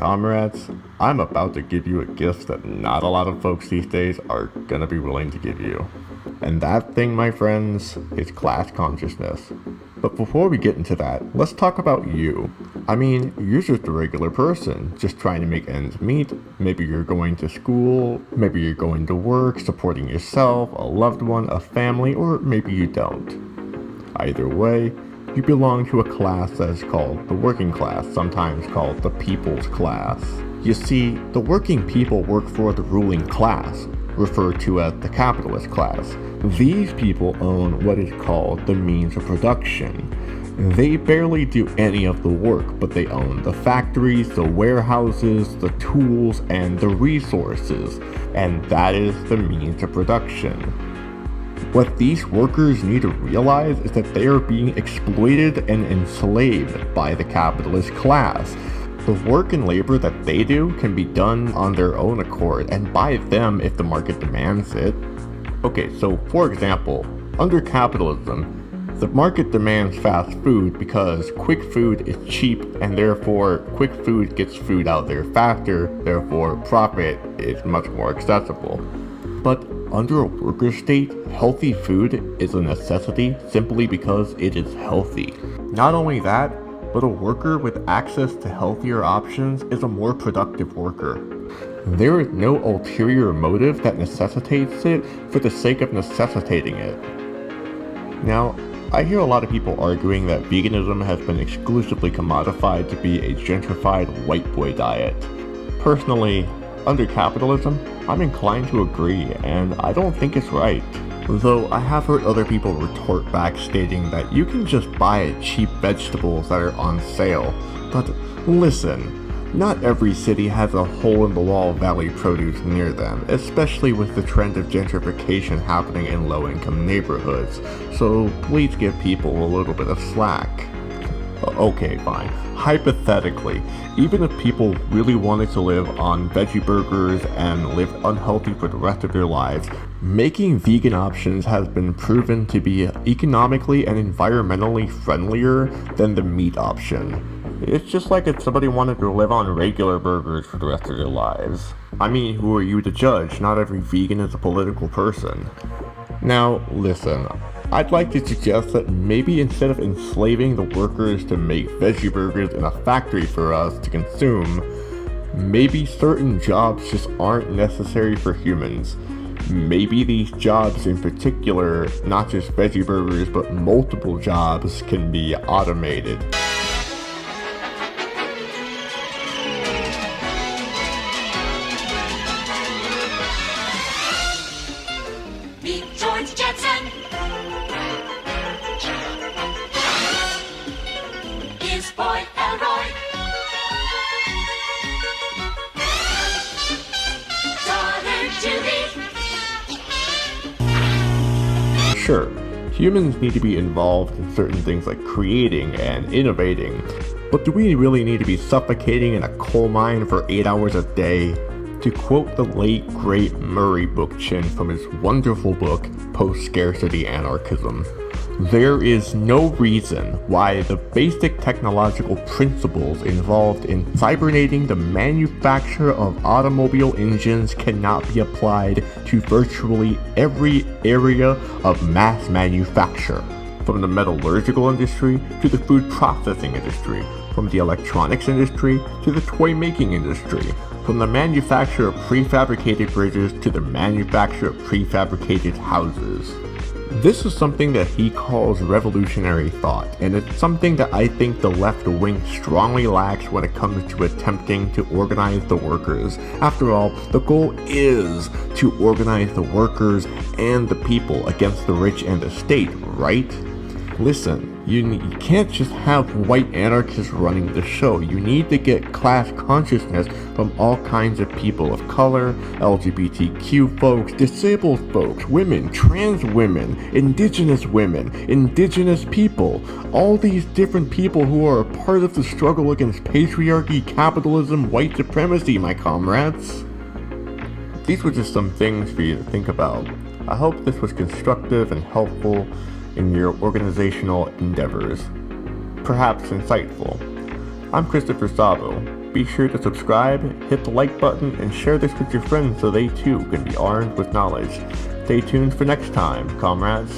comrades, I'm about to give you a gift that not a lot of folks these days are gonna be willing to give you. And that thing, my friends, is class consciousness. But before we get into that, let's talk about you. I mean, you're just a regular person, just trying to make ends meet. Maybe you're going to school, maybe you're going to work, supporting yourself, a loved one, a family, or maybe you don't. Either way, you belong to a class that is called the working class, sometimes called the people's class. You see, the working people work for the ruling class, referred to as the capitalist class. These people own what is called the means of production. They barely do any of the work, but they own the factories, the warehouses, the tools, and the resources, and that is the means of production. What these workers need to realize is that they are being exploited and enslaved by the capitalist class. The work and labor that they do can be done on their own accord and by them if the market demands it. Okay, so for example, under capitalism, the market demands fast food because quick food is cheap and therefore quick food gets food out there faster, therefore profit is much more accessible. But under a worker state, healthy food is a necessity simply because it is healthy. Not only that, but a worker with access to healthier options is a more productive worker. There is no ulterior motive that necessitates it for the sake of necessitating it. Now, I hear a lot of people arguing that veganism has been exclusively commodified to be a gentrified white boy diet. Personally, under capitalism, I'm inclined to agree, and I don't think it's right. Though I have heard other people retort back stating that you can just buy cheap vegetables that are on sale. But listen, not every city has a hole-in-the-wall valley produce near them, especially with the trend of gentrification happening in low-income neighborhoods, so please give people a little bit of slack. Okay, fine. Hypothetically, even if people really wanted to live on veggie burgers and live unhealthy for the rest of their lives, making vegan options has been proven to be economically and environmentally friendlier than the meat option. It's just like if somebody wanted to live on regular burgers for the rest of their lives. I mean, who are you to judge? Not every vegan is a political person. Now, listen. I'd like to suggest that maybe instead of enslaving the workers to make veggie burgers in a factory for us to consume, maybe certain jobs just aren't necessary for humans. Maybe these jobs in particular, not just veggie burgers, but multiple jobs can be automated. Sure, humans need to be involved in certain things like creating and innovating, but do we really need to be suffocating in a coal mine for 8 hours a day? To quote the late great Murray Bookchin from his wonderful book, Post-Scarcity Anarchism, there is no reason why the basic technological principles involved in cybernating the manufacture of automobile engines cannot be applied to virtually every area of mass manufacture. From the metallurgical industry to the food processing industry, from the electronics industry to the toy making industry, from the manufacture of prefabricated bridges to the manufacture of prefabricated houses. This is something that he calls revolutionary thought, and it's something that I think the left wing strongly lacks when it comes to attempting to organize the workers. After all, the goal is to organize the workers and the people against the rich and the state, right? Listen, you can't just have white anarchists running the show. You need to get class consciousness from all kinds of people of color, LGBTQ folks, disabled folks, women, trans women, indigenous people, all these different people who are a part of the struggle against patriarchy, capitalism, white supremacy, my comrades. These were just some things for you to think about. I hope this was constructive and helpful in your organizational endeavors, perhaps insightful. I'm Christopher Szabo. Be sure to subscribe, hit the like button, and share this with your friends so they too can be armed with knowledge. Stay tuned for next time, comrades.